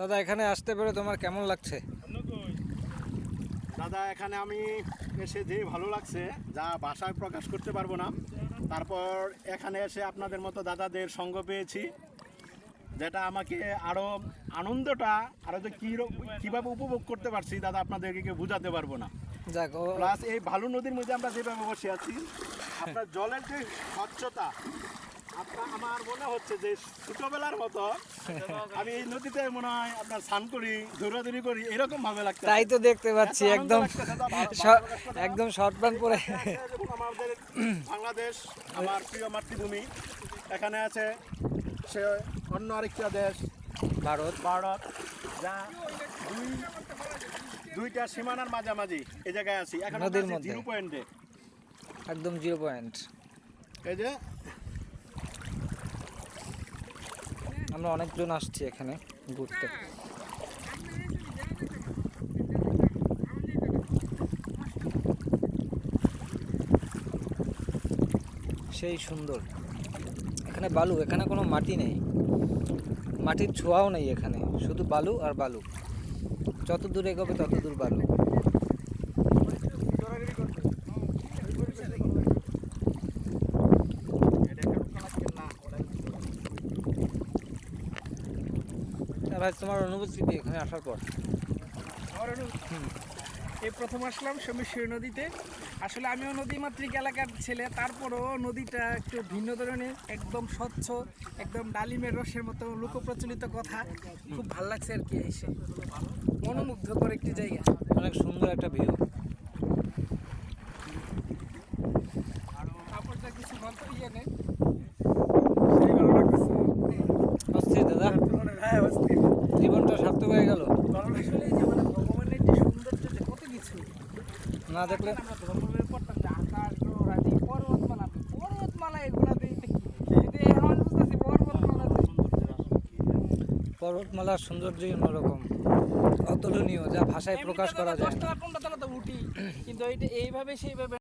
দাদা এখানে আসতে পেরে তোমার কেমন লাগছে? দাদা এখানে আমি এসে যে ভালো লাগছে যা ভাষায় প্রকাশ করতে পারবো না। তারপর এখানে এসে আপনাদের মতো দাদাদের সঙ্গ পেয়েছি, যেটা আমাকে আরও আনন্দটা আরও যে কীভাবে উপভোগ করতে পারছি দাদা আপনাদেরকে বোঝাতে পারবো না। যাক প্লাস এই ভালু নদীর মধ্যে আমরা যেভাবে বসে আছি, আপনার জলের যে স্বচ্ছতা, আমার মনে হচ্ছে যে ছোটবেলার মতো আমি এই নদীতে মনে হয় আপনার স্নান করি, দৌড়াদৌড়ি করি, এরকম ভাবে লাগছে। তাই তো দেখতে পাচ্ছি একদম শর্ট প্যান্ট পরে। আমাদের বাংলাদেশ আমার প্রিয় মাতৃভূমি, এখানে আছে সে অন্য আরেকটা দেশ ভারত। যা দুইটা সীমানার মাঝামাঝি এই জায়গায় আছি এখন নদীর মধ্যে 0 পয়েন্টে, একদম 0 পয়েন্ট। এই যে আমরা অনেকজন আসছি এখানে ঘুরতে। সেই সুন্দর, এখানে বালু, এখানে কোনো মাটি নেই, মাটির ছোঁয়াও নেই, এখানে শুধু বালু আর বালু, যত দূর এগোবে তত দূর বালু। ভাই তোমার অনুভূতি কি এখানে আসার পর? এই প্রথম আসলাম সোমেশ্বরী নদীতে। আসলে আমিও নদীমাতৃক এলাকার ছেলে, তারপরও নদীটা একটু ভিন্ন ধরনের, একদম স্বচ্ছ, একদম ডালিমের রসের মতো লোকপ্রচলিত কথা। খুব ভালো লাগছে আর কি, এসে মনোমুগ্ধকর একটি জায়গা, অনেক সুন্দর একটা ভিউ। তারপরটা কিছু বলতে ইয়ে নেই। অস্থির দাদা, হ্যাঁ, অস্থির। জীবনটা সার্থক হয়ে গেল। আসলে এই যে মানে ভগবানের যে সৌন্দর্য, যে কত কিছু না দেখলে আমরা ধর্মের পড়তাম যে আকাশ রাজি পর্বতমালা এগুলা দেখতে কি, কিন্তু এখন বুঝতেছি পর্বতমালার সৌন্দর্যই অন্যরকম, অতুলনীয়, যা ভাষায় প্রকাশ করা যায় না। 10 তলা 15 তলা তো উঠি, কিন্তু এইটা এইভাবে সেইভাবে